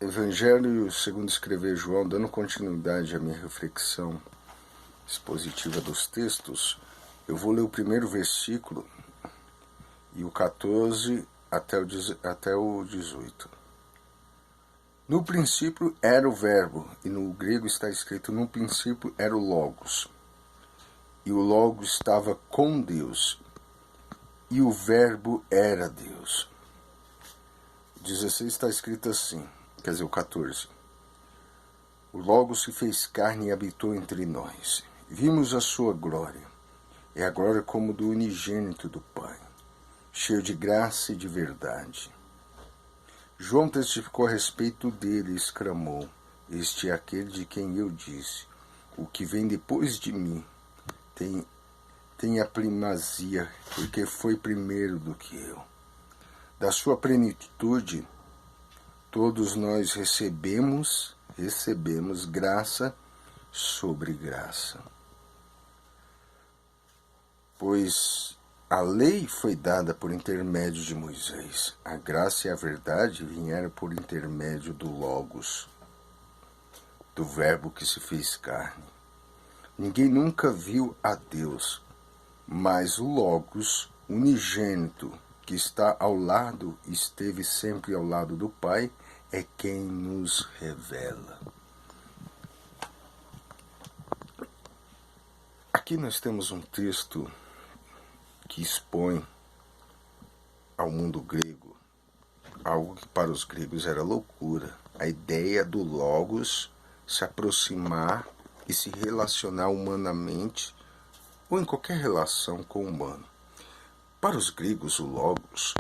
Evangelho segundo escreveu João, dando continuidade à minha reflexão expositiva dos textos, eu vou ler o primeiro versículo e o 14 até o 18. No princípio era o verbo, e no grego está escrito, no princípio era o Logos, e o Logos estava com Deus, e o verbo era Deus. O 16 está escrito assim, quer dizer, o 14. O Logos se fez carne e habitou entre nós. Vimos a sua glória, e a glória como do unigênito do Pai, cheio de graça e de verdade. João testificou a respeito dele e exclamou, este é aquele de quem eu disse, o que vem depois de mim tem a primazia, porque foi primeiro do que eu. Da sua plenitude, todos nós recebemos graça sobre graça. Pois a lei foi dada por intermédio de Moisés. A graça e a verdade vieram por intermédio do Logos, do verbo que se fez carne. Ninguém nunca viu a Deus, mas o Logos, unigênito, que está ao lado, esteve sempre ao lado do Pai, é quem nos revela. Aqui nós temos um texto que expõe ao mundo grego algo que para os gregos era loucura. A ideia do Logos se aproximar e se relacionar humanamente ou em qualquer relação com o humano. Para os gregos, o Logos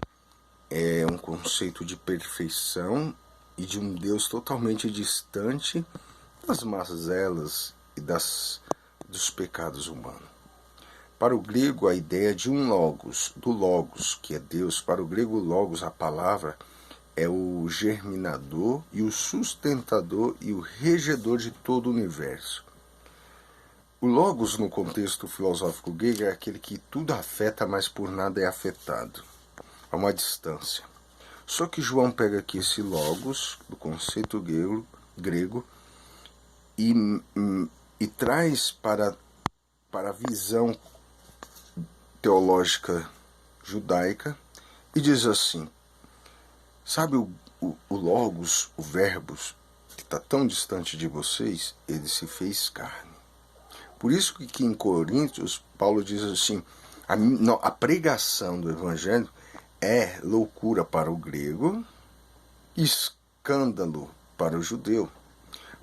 é um conceito de perfeição e de um Deus totalmente distante das mazelas e dos pecados humanos. Para o grego, a ideia de um Logos, do Logos, que é Deus, para o grego, Logos, a palavra, é o germinador e o sustentador e o regedor de todo o universo. O Logos, no contexto filosófico grego, é aquele que tudo afeta, mas por nada é afetado. A uma distância. Só que João pega aqui esse Logos, do conceito grego, e traz para a visão teológica judaica e diz assim, sabe o Logos, o verbo, que está tão distante de vocês, ele se fez carne. Por isso que em Coríntios, Paulo diz assim, a pregação do Evangelho é loucura para o grego, escândalo para o judeu.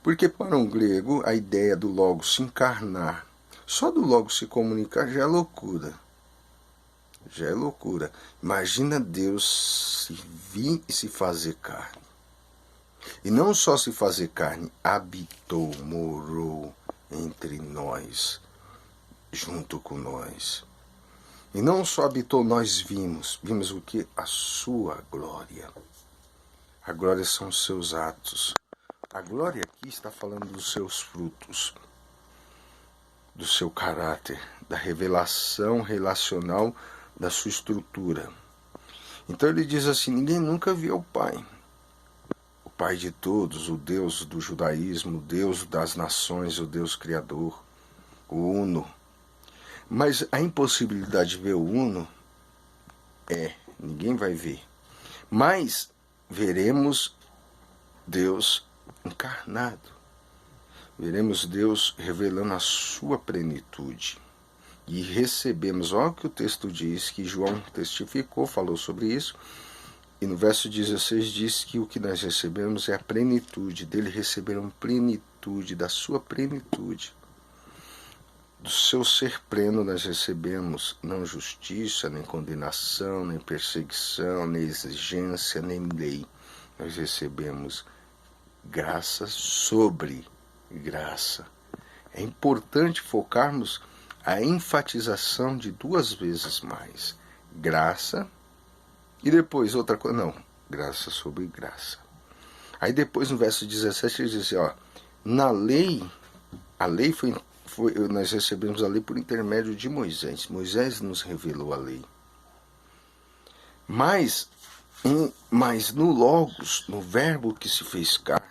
Porque para um grego, a ideia do Logos se encarnar, só do Logos se comunicar já é loucura. Já é loucura. Imagina Deus se vir e se fazer carne. E não só se fazer carne, habitou, morou entre nós, junto com nós. E não só habitou, nós vimos o que? A sua glória. A glória são os seus atos. A glória aqui está falando dos seus frutos, do seu caráter, da revelação relacional da sua estrutura. Então ele diz assim, ninguém nunca viu o Pai. O Pai de todos, o Deus do judaísmo, o Deus das nações, o Deus criador, o Uno. Mas a impossibilidade de ver o Uno ninguém vai ver. Mas veremos Deus encarnado. Veremos Deus revelando a sua plenitude. E recebemos, olha o que o texto diz, que João testificou, falou sobre isso. E no verso 16 diz que o que nós recebemos é a plenitude. Dele receberam plenitude, da sua plenitude. Do seu ser pleno nós recebemos não justiça, nem condenação, nem perseguição, nem exigência, nem lei. Nós recebemos graça sobre graça. É importante focarmos a enfatização de duas vezes mais. Graça e depois outra coisa. Não, graça sobre graça. Aí depois no verso 17 ele diz assim, ó, na lei, a lei nós recebemos a lei por intermédio de Moisés. Moisés nos revelou a lei. Mas Mas no Logos, no Verbo que se fez carne,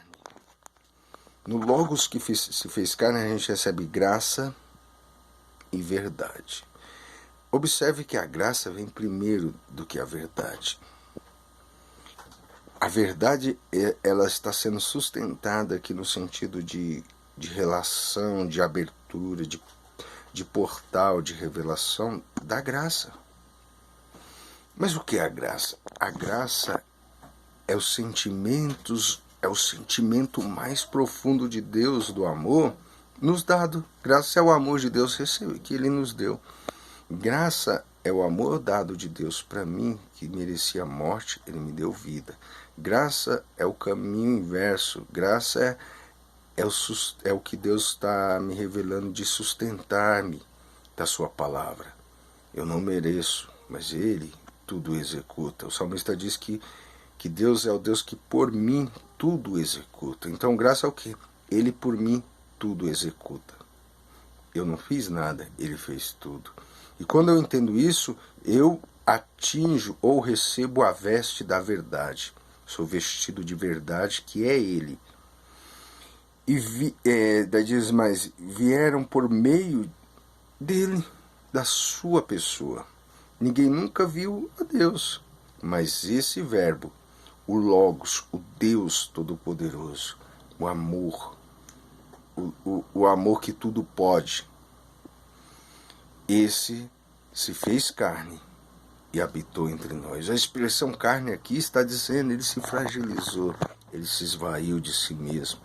no Logos que se fez carne, a gente recebe graça e verdade. Observe que a graça vem primeiro do que a verdade. A verdade, ela está sendo sustentada aqui no sentido de relação, de abertura, de portal, de revelação da graça. Mas o que é a graça? A graça é o sentimento mais profundo de Deus, do amor, nos dado. Graça é o amor de Deus que Ele nos deu. Graça é o amor dado de Deus para mim, que merecia a morte, Ele me deu vida. Graça é o caminho inverso. Graça é o que Deus está me revelando de sustentar-me da sua palavra. Eu não mereço, mas Ele tudo executa. O salmista diz que Deus é o Deus que por mim tudo executa. Então graça é o quê? Ele por mim tudo executa. Eu não fiz nada, Ele fez tudo. E quando eu entendo isso, eu atinjo ou recebo a veste da verdade. Sou vestido de verdade, que é Ele. E daí diz mais, vieram por meio dele, da sua pessoa. Ninguém nunca viu a Deus, mas esse verbo, o Logos, o Deus Todo-Poderoso, o amor, o amor que tudo pode, esse se fez carne e habitou entre nós. A expressão carne aqui está dizendo, ele se fragilizou, ele se esvaiu de si mesmo.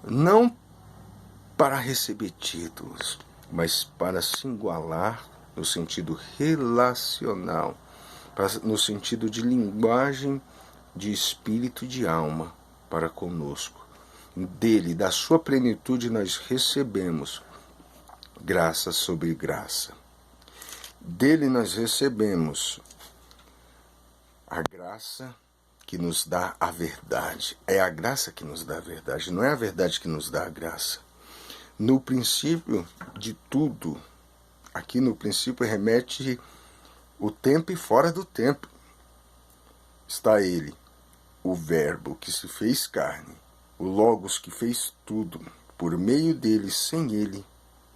Não para receber títulos, mas para se igualar no sentido relacional, no sentido de linguagem de espírito e de alma para conosco. Dele, da sua plenitude, nós recebemos graça sobre graça. Dele nós recebemos a graça que nos dá a verdade. É a graça que nos dá a verdade, não é a verdade que nos dá a graça. No princípio de tudo, aqui no princípio remete o tempo e fora do tempo. Está Ele, o Verbo que se fez carne, o Logos que fez tudo. Por meio dele, sem Ele,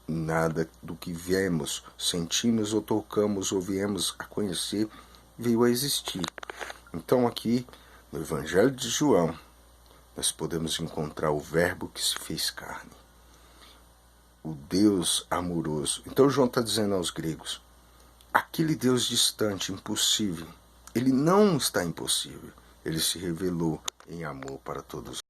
nada do que vemos, sentimos ou tocamos ou viemos a conhecer veio a existir. Então aqui, no Evangelho de João, nós podemos encontrar o Verbo que se fez carne, o Deus amoroso. Então João está dizendo aos gregos, aquele Deus distante, impossível, ele não está impossível, ele se revelou em amor para todos.